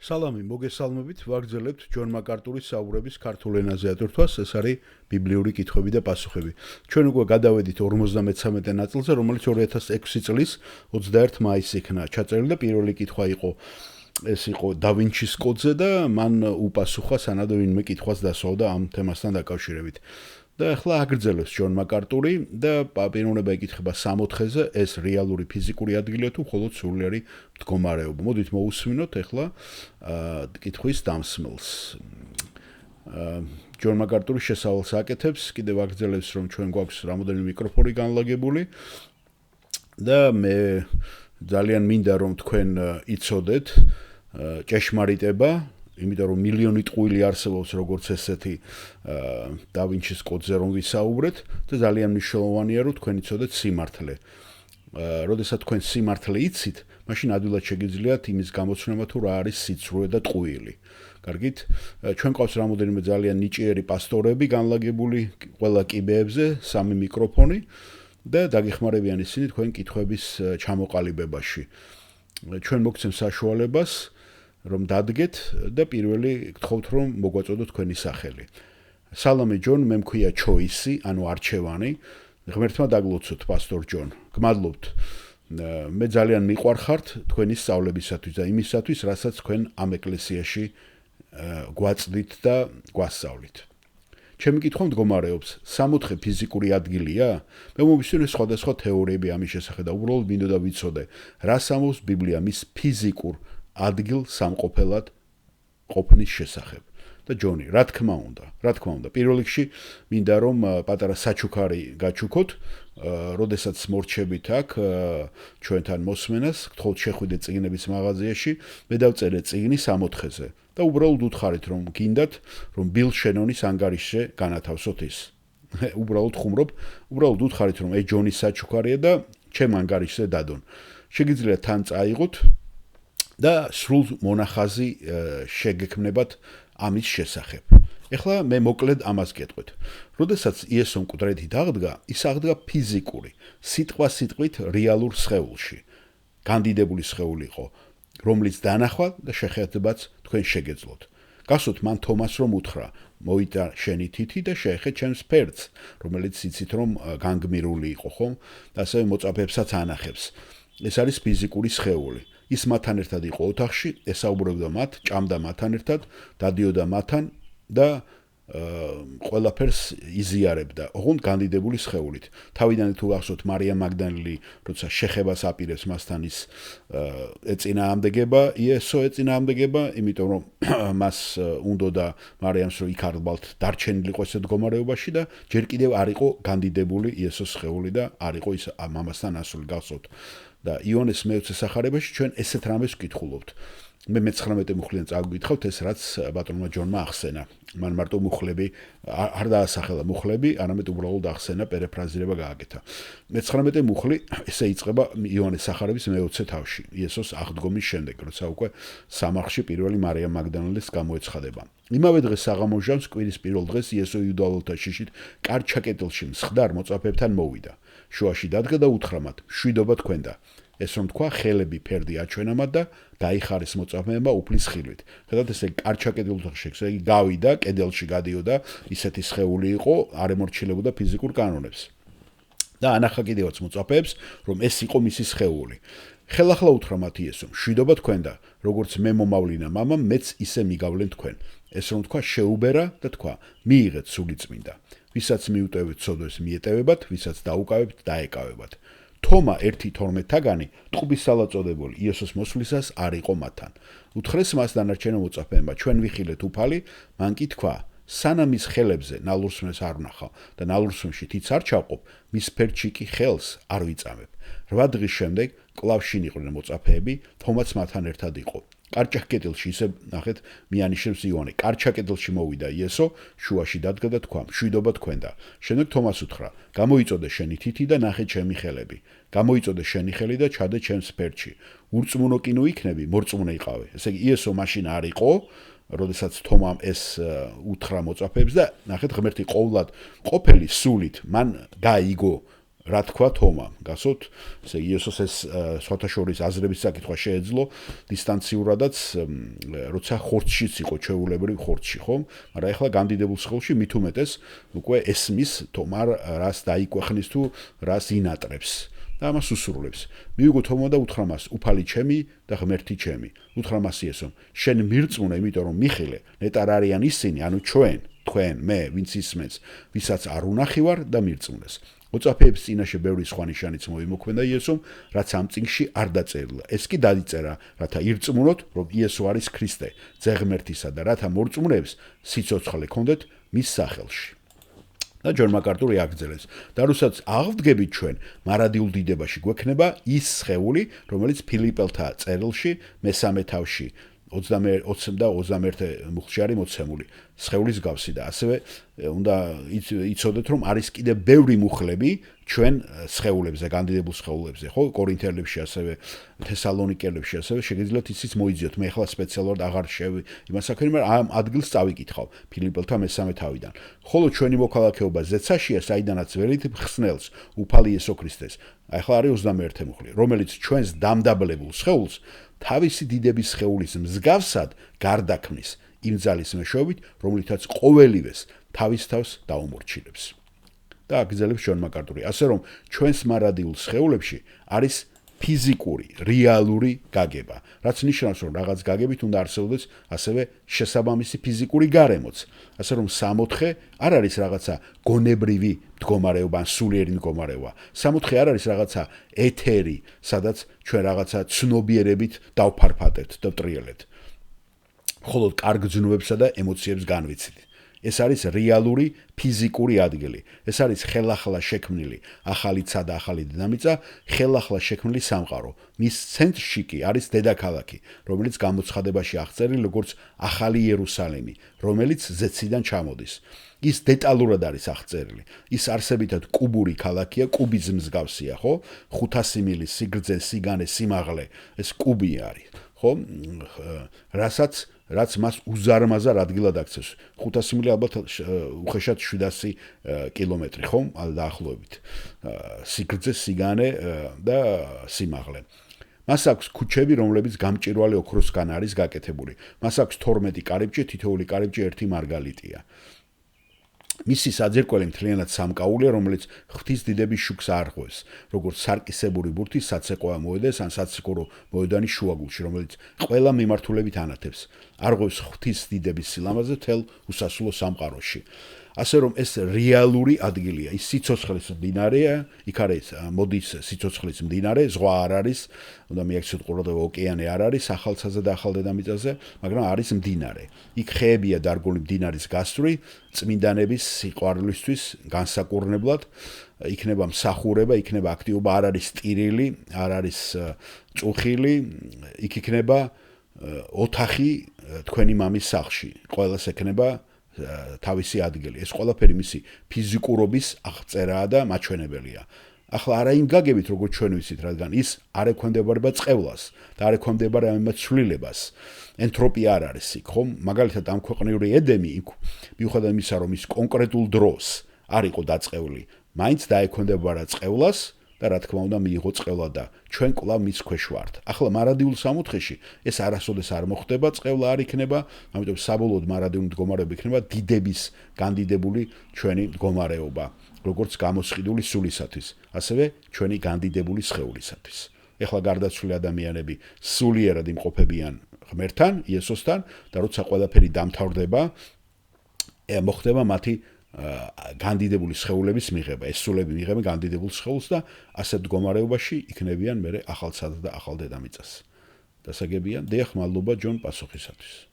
სალამი, მოგესალმებით, ვაგრძელებთ ჯონ მაკარტურის საუბრების ქართულ ენაზე ატვირთვას, ეს არის ბიბლიური კითხვები და პასუხები. ჩვენ უკვე გადავედით 53 ნაწილზე, რომელიც 2006 წლის 21 მაისს იქნა ჩაწერილი და პირველი კითხვა იყო და ვინჩის კოდზე და მან უპასუხა სანადო ვინმე კითხვას დასვავდა ამ თემასთან დაკავშირებით. და ახლა აგრძელებს ჯონ მაკარტური და პიროვნება ეკითხება 64-ზე, ეს რეალური ფიზიკური ადგილია თუ მხოლოდ სულიერი მდგომარეობა. მოდით მოусმინოთ ახლა კითხვის დამსმელს. ჯონ მაკარტური შესავალს აკეთებს, კიდევ აგრძელებს რომ ჩვენ გვაქვს რამოდენიმე მიკროფონი განლაგებული და მე ძალიან მინდა რომ თქვენ იცოდეთ ჭეშმარიტება, იმიტომ რომ მილიონი ტყუილი არსებობს როგორც ესეთი და ვინჩის კოდზე რომ ვისაუბრეთ და ძალიან მნიშვნელოვანია რომ თქვენ იცოდეთ სიმართლე. როდესაც თქვენ სიმართლე იცით, მაშინ ადვილად შეგიძლიათ იმის გამოცნობა თუ რა არის სიცრუე და ტყუილი. კარგით? ჩვენ ყავს რამოდენიმე ძალიან ნიჭიერი პასტორები განლაგებული ყველა კიბეებზე, 3 მიკროფონი და დაგეხმარებიან ისინი თქვენ კითხვების ჩამოყალიბებაში. ჩვენ მოგცემ საშუალებას რომ დადგეთ და პირველი გთხოვთ რომ მოგვაწოდოთ თქვენი სახელი. სალამი ჯონ, მე მქვია ჩოისი, ანუ არჩევანი. ღმერთმა დაგლოცოთ პასტორ ჯონ. გმადლობთ. მე ძალიან მიყვარხართ თქვენი სწავლებისათვის და იმისათვის, რასაც თქვენ ამ ეკლესიაში გვაწვდით და გვასწავლით. ჩემი კითხვა მდგომარეობს, 64 ფიზიკური ადგილია? მე მომისმინე სხვადასხვა თეორიები ამის შესახებ და უბრალოდ მინდოდა ვიცოდე, რას ამბობს ბიბლია მის ფიზიკურ ადგილ სამყოფელად ყოფნის შესახებ. და ჯონი, რა თქმა უნდა. პირველ რიგში მინდა რომ პატარა საჩუქარი გაჩუქოთ, როდესაც მორჩებით აქ ჩვენთან მოსმენას, გთხოვთ შეხვიდეთ წიგნების მაღაზიაში, მე დავწერე წიგნი 64-ზე და უბრალოდ უთხარით რომ გინდათ რომ ბილ შენონის ანგარიშზე განათავსოთ ის. უბრალოდ ხუმრობ, უბრალოდ უთხარით რომ ჯონის საჩუქარია და ჩემ ანგარიშზე დადონ. შეგიძლიათ თან წაიღოთ და სრულ მონახაზი შეგექმნებათ ამის შესახებ. ეხლა მე მოკლედ ამას გეტყვით. როდესაც იესო მკვდრეთი დაღდგა, ის აღდგა ფიზიკური, სიტყვით რეალურ სხეულში. განდიდებული სხეული იყო, რომლის დანახვა და შეხედებაც თქვენ შეგეძლოთ. გასვოთ მან თომას რომ უთხრა, მოვიდა შენი თითი და შეეხე ჩემს ფერდს, რომელიც იცით რომ განგმირული იყო, ხომ? და ასევე მოწაფეებსაც ანახებს. ეს არის ფიზიკური სხეული. ის მათთან ერთად იყო ოთახში, ესაუბრებდა მათ, ჭამდა მათთან ერთად, დადიოდა მათთან და ყველაფერს იზიარებდა, ოღონდ განდიდებული სხეულით. თავიდან თუ ახსოვთ მარია მაგდალინელი, როცა შეხებას აპირებს მასთან ის ეწინააღმდეგება, იესო ეწინააღმდეგება, იმიტომ რომ მას უნდოდა მარიამს რომ იქ არბალთ დარჩენილიყო ეს მდგომარეობაში და ჯერ კიდევ არ იყო განდიდებული იესოს სხეული და არ იყო ის მამასთან ასული გახსოვთ. და იონეს მეოცე სახარებაში ჩვენ ესეთ რამეს ვკითხულობთ. მე მე-19 მუხლიდან წაგვითხავთ ეს რაც ბატონმა ჯონმა ახსენა. მან მარტო მუხლები არ დაასახელა მუხლები, არამედ უბრალოდ ახსენა, პერეფრაზირება გააკეთა. მე-19 მუხლი ესე იწყება იონეს სახარების მეოცე თავში, იესოს აღდგომის შემდეგ, როცა უკვე სამარხში პირველი მარიამ მაგდალინელის გამოეცხადება. იმავე დღეს საღამოჟამს კვირის პირველ დღეს იესო იუდაელთა შიშით კარჩაკეტილში მსხდარ მოწაფეებთან მოვიდა. შუაში დადგა და უთხრა მათ, მშვიდობა თქვენდა. ეს რომ თქვა, ხელები ფერდი აჩვენა მათ და დაიხარეს მოწაფეებმა უფლის ხილვით. ხედავთ ესე კარჩაკეტილში, ესე იგი გავიდა, კედელში გადიოდა, ისეთი სხეული იყო, არ ემორჩილებოდა ფიზიკურ კანონებს. და ანახა კიდევაც მოწაფეებს, რომ ეს იყო მისი სხეული. ხელახლა უთხრა მათ იესომ, მშვიდობა თქვენდა, როგორც მე მომავლინა მამამ, მეც ისე მიგავლენ თქვენ. ეს რომ თქვა, შეუბერა და თქვა, მიიღეთ სული წმინდა. ვისაც მიუტევეთ ცოდვას მიეტევებათ, ვისაც დაუკავებთ დაეკავებათ. თომა 1:12-თაგანი ტყუის სალაწოდებული იესოს მოსვლისას არ იყო მათთან. უთხრეს მას დანარჩენ მოწაფეებმა, ჩვენ ვიხილეთ უფალი, მან კი თქვა, სანამ ის ხელებზე ნალურსმნეს არ ვნახავ და ნალურსმნში თიც არ ჩავყოფ, მის ფერდში კი ხელს არ ვიწამებ. 8 დღის შემდეგ კვლავ შინ იყვნენ მოწაფეები, თომაც მათთან ერთად იყო. კარჩაკეტილში ისე ნახეთ მიანიშნებს იონე. კარჩაკეტილში მოვიდა იესო, შუაში დადგა და თქვა, მშვიდობა თქვენდა. შემდეგ თომას უთხრა, გამოიწოდე შენი თითი და ნახე ჩემი ხელები. გამოიწოდე შენი ხელი და ჩადე ჩემს ფერდში. ურწმუნო კი ნუ იქნები, მორწმუნე იყავე. ესე იგი იესო მაშინ არ იყო, როდესაც თომამ ეს უთხრა მოწაფეებს და ნახეთ ღმერთი ყოვლად ყოფილი სულით მან გაიგო რა თქვა თომამ. გასოთ, ესე იესოს ეს სხვათა შორის აზრების საკითხვა შეეძლო დისტანციურადაც, როცა ხორცშიც იყო ჩვეულებრივ ხორცში, ხომ? მაგრამ ეხლა განდიდებულ სხეულში მით უმეტეს უკვე ესმის თომა რას დაიკვეხნის თუ რას ინატრებს. და ამას უსრულებს. მივიგო თომა და უთხრა მას, უფალი ჩემი და ღმერთი ჩემი. უთხრა მას იესომ, შენ მირწმუნე, იმიტომ რომ მიხილე, ნეტარ არიან ისინი, ანუ თქვენ, მე, ვინც ისმენს, ვისაც არ უნახი ვარ და მირწმუნეს. მოწაფეების წინაშე ბევრი სხვა ნიშანიც მოიმოქმედა იესომ, რაც ამ წიგნში არ დაწერილა. ეს კი დაიწერა, რათა ირწმუნოთ, რომ იესო არის ქრისტე, ძე ღმერთისა და რათა მორწმუნეებს სიცოცხლე ქონდეთ მის სახელში. და ჯონ მაკარტური აგრძელებს. და როცა აღდგებით ჩვენ მარადიულ დიდებაში გვექნება ის სხეული, რომელიც ფილიპელთა წერილში მესამე თავში 21 მუხლში არის მოცემული სხეულის გავსი და ასევე უნდა იცოდეთ რომ არის კიდე ბევრი მუხლები ჩვენ სხეულებზე, განდიდებულ სხეულებზე, ხო? კორინთელებში, ასევე თესალონიკელებში, ასევე შეგიძლიათ ისიც მოიძიოთ. მე ახლა სპეციალურად აღარ იმას საქმე, მაგრამ ამ ადგილს წავიკითხავ ფილიპელთა მესამე თავიდან. ხოლო ჩვენი მოქალაქეობა ზეცაშია, საიდანაც ველით ხსნელს, უფალი იესო ქრისტეს. ახლა არის 21 მუხლი, რომელიც ჩვენს დამდაბლებულ სხეულს თავისი დიდების სხეულის მსგავსად გარდაქმნის იმ ძალის მეშვეობით, რომლითაც ყოველივეს თავის თავს დაუმორჩილებს. და აგრძელებს ჯონ მაკარტური, ასე რომ ჩვენს მარადიულ სხეულებში არის ფიზიკური, რეალური გაგება, რაც ნიშნავს, რომ რაღაც გაგებით უნდა არსებობდეს ასევე შესაბამისი ფიზიკური გარემოც. ასე რომ 64 არ არის რაღაცა გონებრივი მდგომარეობა, ან სულიერი მდგომარეობა. 64 არ არის რაღაცა ეთერი, სადაც ჩვენ რაღაცა ცნობიერებით დავფარფატებთ და ვტრიელებთ. მხოლოდ კარგ ძნობებსა და ემოციებს განვიცდით. ეს არის რეალური ფიზიკური ადგილი. ეს არის ხელახლა შექმნილი ახალი ცა და ახალი დედამიწა, ხელახლა შექმნილი სამყარო. მის ცენტრში კი არის დედაქალაქი, რომელიც გამოცხადებაში აღწერილი როგორც ახალი იერუსალიმი, რომელიც ზეციდან ჩამოდის. ის დეტალურად არის აღწერილი. ის არსებითად კუბური ქალაქია, კუბის მსგავსია, ხო? 500 მილი სიგრძე, სიგანე, სიმაღლე, ეს კუბი არის, ხო? რაც მას უზარმაზარ ადგილად აქცევს. 500 მილი ალბათ უხეშად 700 კილომეტრი, ხო? დაახლოებით. სიგრძე, სიგანე და სიმაღლე. მას აქვს ქუჩები, რომლებიც გამჭვირვალე ოქროსგან არის გაკეთებული. მას აქვს 12 კარიბჭე, თითოეული კარიბჭე 1 მარგალიტია. მისი საძირკველი მთლიანად სამკაულია, რომელიც ღვთის დიდების შუქს არღვევს, როგორც სარკისებური ბურთი საცეკვავა მოედეს ან საცეკვაო მოედანი შუაგულში, რომელიც ყველა მიმართულებით ანათებს. არღვევს ღვთის დიდების სილამაზე მთელ უსასრულო სამყაროში. ასე რომ ეს რეალური ადგილია, ის სიცოცხლის მდინარეა, იქ არის მოდის სიცოცხლის მდინარე, ზღვა არ არის, უნდა მიაქციოთ ყურადღება, ოკეანე არ არის ახალცაზე და ახალ დედამიწაზე, მაგრამ არის მდინარე. იქ ხეებია დარგული მდინარის გასწვრივ, წმინდანების სიყვარულისთვის განსაკურნებლად, იქნება მსახურება, იქნება აქტივობა, არ არის ტირილი, არ არის წუხილი, იქ იქნება ოთახი თქვენი მამის სახლში, ყველას ექნება თავისი ადგილი. ეს ყველაფერი მისი ფიზიკურობის აღწერაა და მაჩვენებელია. ახლა არა იმ გაგებით, როგორც ჩვენ ვიცით, რადგან ის არ ექვემდებარება წყევლას და არ ექვემდებარება ამ ცვლილებას. ენტროპია არ არის იქ, ხომ? მაგალითად, ამ ქვეყნიური ედემი, მიუხედავად იმისა, რომ ის კონკრეტულ დროს არ იყო დაწყეული, მაინც დაექვემდებარა წყევლას და რა თქმა უნდა მიიღო წყევლა და ჩვენ კვლავ მის ქვეშ ვართ. ახლა მარადიულ სამოთხეში ეს არასოდეს არ მოხდება, წყევლა არ იქნება, ამიტომ საბოლოოდ მარადიული მდგომარეობა იქნება დიდების განდიდებული ჩვენი მდგომარეობა, როგორც გამოსყიდული სულისათვის, ასევე ჩვენი განდიდებული სხეულისათვის. ეხლა გარდაცვლილი ადამიანები სულიერად იმყოფებიან ღმერთთან, იესოსთან და როცა ყველაფერი დამთავრდება, მოხდება მათი განდიდებული სხეულების მიღება, ეს სულები მიღება განდიდებულ სხეულს და ასეთ მდგომარეობაში იქნებიან მერე ახალცად და ახალ დედამიწას. დასაგებია, დიახ, მადლობა ჯონ პასუხისათვის.